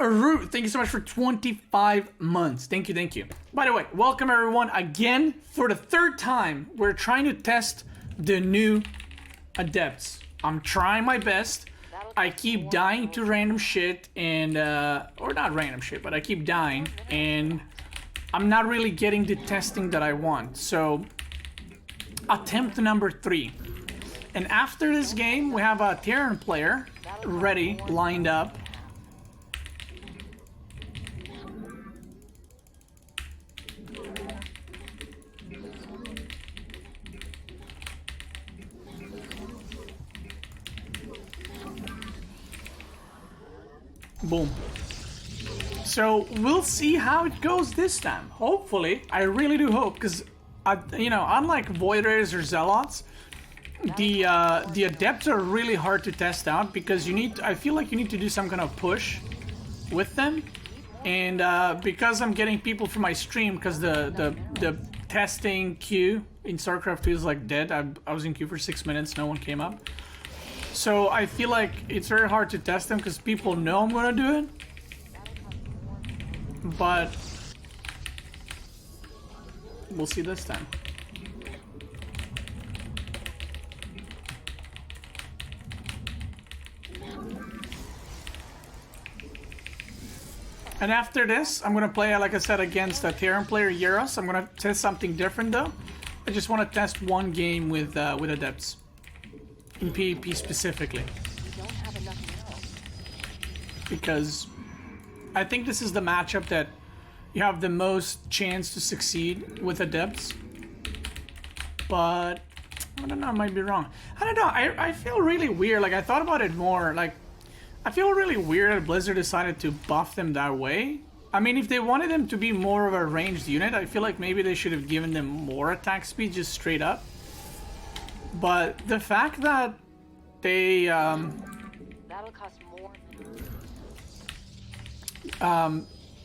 Root, thank you so much for 25 months. Thank you, thank you. By the way, welcome everyone again. For the third time, we're trying to test the new Adepts. I'm trying my best. I keep dying to random shit and, or not random shit, but I keep dying and I'm not really getting the testing that I want. So, attempt number 3. And after this game, we have a Terran player ready, lined up. Boom. So we'll see how it goes this time. Hopefully, I really do hope, because you know, unlike Void Raiders or Zealots, the Adepts are really hard to test out because you need. I feel like you need to do some kind of push with them, and because I'm getting people from my stream, because the testing queue in StarCraft II is like dead. I was in queue for 6 minutes, no one came up. So I feel like it's very hard to test them because people know I'm gonna do it. But we'll see this time. And after this, I'm gonna play, like I said, against a Terran player, Euros. I'm gonna test something different though. I just want to test one game with Adepts. In PvP specifically. Because I think this is the matchup that you have the most chance to succeed with Adepts. But I don't know, I might be wrong. I don't know, I feel really weird. Like, I thought about it more. Like, I feel really weird that Blizzard decided to buff them that way. I mean, if they wanted them to be more of a ranged unit, I feel like maybe they should have given them more attack speed just straight up. But the fact that they that'll cost more.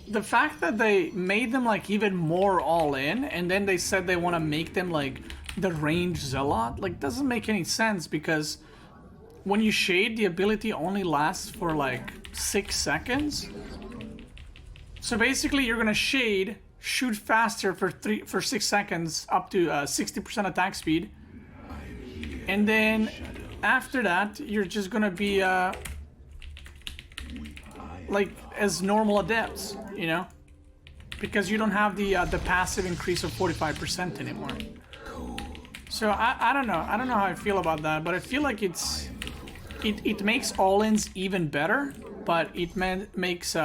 The fact that they made them like even more all in, and then they said they want to make them like the ranged zealot, like doesn't make any sense, because when you shade, the ability only lasts for like 6 seconds. So basically, you're gonna shade, shoot faster for 6 seconds, up to 60% attack speed. And then after that, you're just gonna be like as normal Adepts, you know, because you don't have the passive increase of 45% anymore. So I don't know. I don't know how I feel about that, but I feel like it makes all-ins even better, but it makes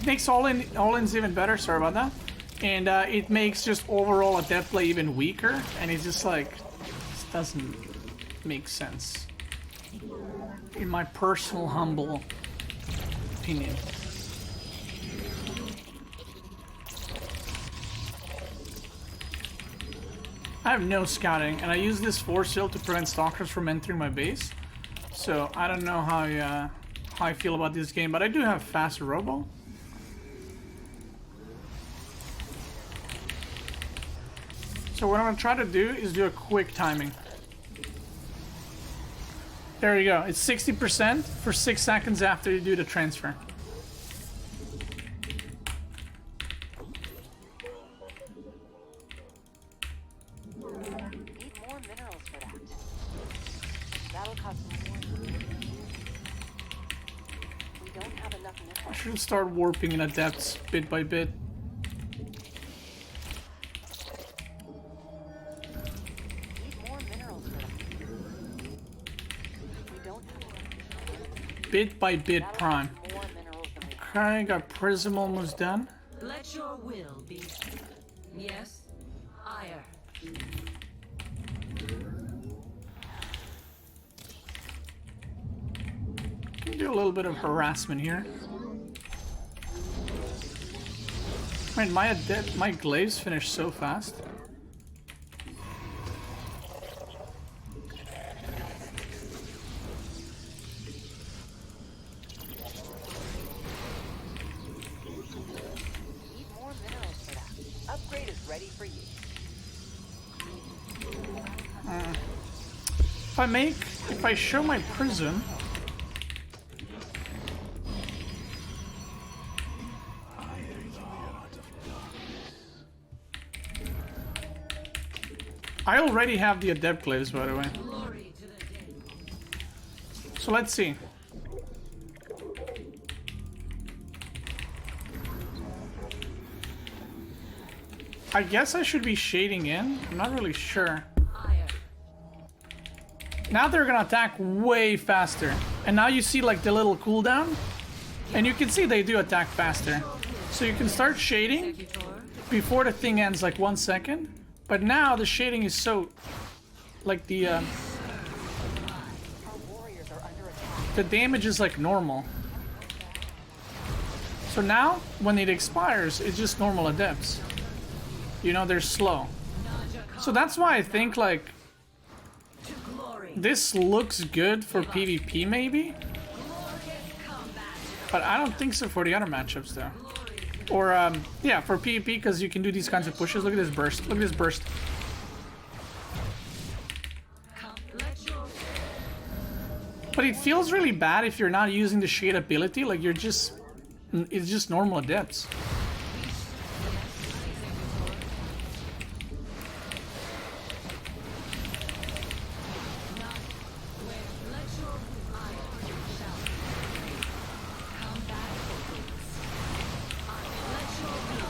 makes all-ins even better, sorry about that. And it makes just overall Adept play even weaker, and it's just like, this doesn't make sense. In my personal, humble opinion. I have no scouting, and I use this force field to prevent stalkers from entering my base. So I don't know how I feel about this game, but I do have fast robo. So what I'm gonna try to do is do a quick timing. There you go. It's 60% for 6 seconds after you do the transfer. Need more minerals for that. That'll cost more. We don't have enough minerals. I should start warping in Adepts bit by bit. Bit by bit prime. Okay, got Prism almost done. Let your will be. Yes, ire. Can do a little bit of harassment here. Man, my Glaives finished so fast. If I show my prism, I already have the Adept Glaives, by the way. So let's see. I guess I should be shading in. I'm not really sure. Now they're gonna attack way faster. And now you see like the little cooldown. And you can see they do attack faster. So you can start shading before the thing ends, like 1 second. But now the shading is so... like the damage is like normal. So now, when it expires, it's just normal Adepts. You know, they're slow. So that's why I think like... this looks good for PvP maybe? But I don't think so for the other matchups though. Or, yeah, for PvP, because you can do these kinds of pushes. Look at this burst. Look at this burst. But it feels really bad if you're not using the shade ability. Like, you're just... it's just normal Adepts.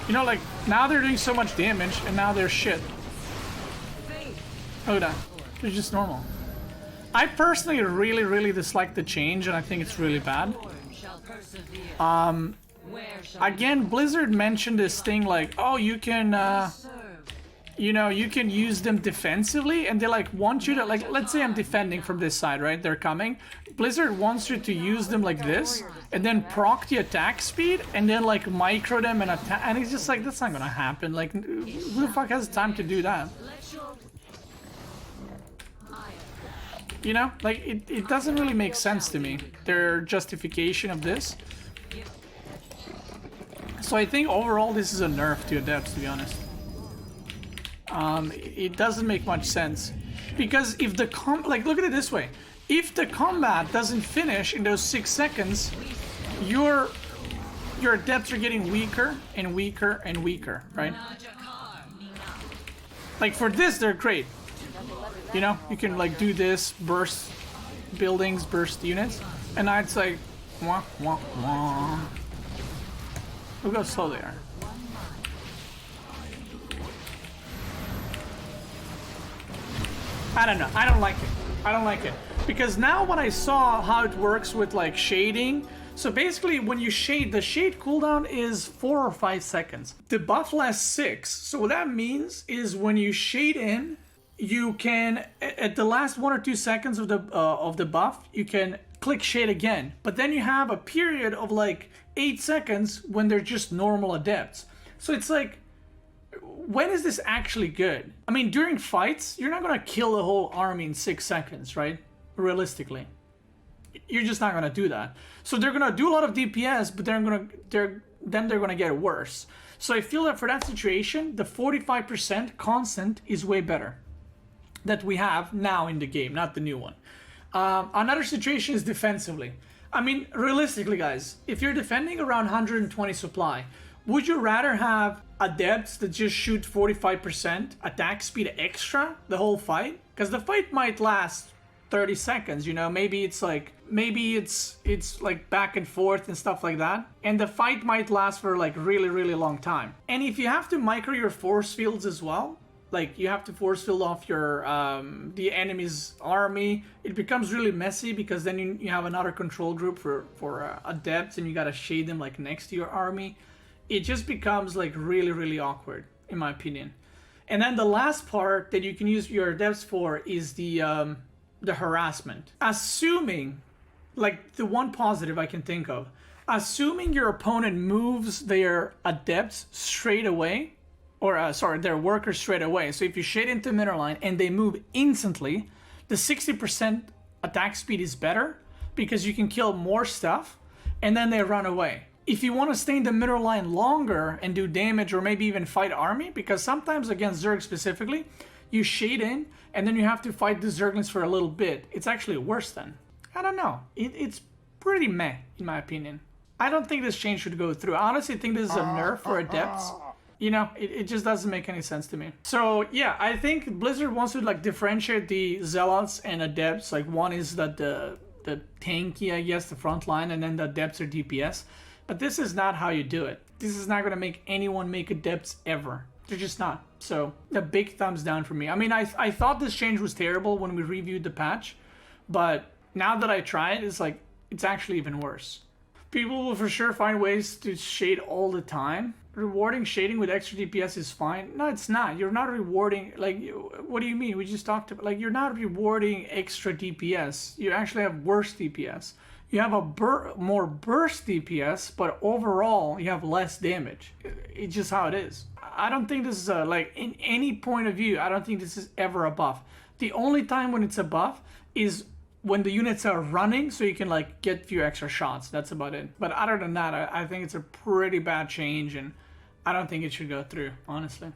You know, like, now they're doing so much damage, and now they're shit. Look at that. They're just normal. I personally really dislike the change, and I think it's really bad. Again, Blizzard mentioned this thing like, oh, you can, you know, you can use them defensively, and they like want you to, like, let's say I'm defending from this side, right? They're coming. Blizzard wants you to use them like this, and then proc the attack speed, and then like micro them and attack, and it's just like, that's not gonna happen. Like, who the fuck has time to do that? You know, like, it doesn't really make sense to me, their justification of this. So I think overall this is a nerf to Adepts, to be honest. It doesn't make much sense. Because if the like, look at it this way. If the combat doesn't finish in those 6 seconds, your Adepts are getting weaker and weaker and weaker, right? Like, for this, they're great. You know, you can like do this, burst buildings, burst units, and now it's like, wah, wah, wah. Look how slow they are. I don't know. I don't like it. I don't like it. Because now when I saw how it works with like shading, so basically when you shade, the shade cooldown is 4 or 5 seconds. The buff lasts 6. So what that means is when you shade in, you can, at the last 1 or 2 seconds of the buff, you can click shade again. But then you have a period of like 8 seconds when they're just normal Adepts. So it's like, when is this actually good? I mean, during fights, you're not gonna kill the whole army in 6 seconds, right? Realistically. You're just not gonna do that. So they're gonna do a lot of DPS, but then they're gonna get worse. So I feel that for that situation, the 45% constant is way better. That we have now in the game, not the new one. Another situation is defensively. I mean, realistically, guys, if you're defending around 120 supply, would you rather have Adepts that just shoot 45% attack speed extra the whole fight? Because the fight might last 30 seconds, you know, maybe it's like back and forth and stuff like that, and the fight might last for like really long time. And if you have to micro your force fields as well, like you have to force field off your the enemy's army, it becomes really messy, because then you have another control group for Adepts, and you gotta shade them like next to your army. It just becomes like really awkward, in my opinion. And then the last part that you can use your Adepts for is the harassment. Assuming, like, the one positive I can think of, assuming your opponent moves their Adepts straight away, or sorry, their workers straight away. So if you shade into middle line and they move instantly, the 60% attack speed is better, because you can kill more stuff and then they run away. If you want to stay in the middle line longer and do damage, or maybe even fight army, because sometimes against Zerg specifically, you shade in, and then you have to fight the Zerglings for a little bit. It's actually worse then. I don't know. It's pretty meh, in my opinion. I don't think this change should go through. I honestly think this is a nerf for Adepts. You know, it just doesn't make any sense to me. So yeah, I think Blizzard wants to like differentiate the Zealots and Adepts. Like one is that the tanky, I guess, the front line, and then the Adepts are DPS. But this is not how you do it. This is not gonna make anyone make Adepts ever. They're just not. So a big thumbs down for me. I mean, I thought this change was terrible when we reviewed the patch, but now that I try it, it's like, it's actually even worse. People will for sure find ways to shade all the time. Rewarding shading with extra DPS is fine. No, it's not. You're not rewarding, like, what do you mean? We just talked about, like, you're not rewarding extra DPS. You actually have worse DPS. You have a more burst DPS, but overall, you have less damage. It's just how it is. I don't think this is a, like, in any point of view, I don't think this is ever a buff. The only time when it's a buff is when the units are running, so you can like get a few extra shots. That's about it. But other than that, I think it's a pretty bad change, and I don't think it should go through, honestly.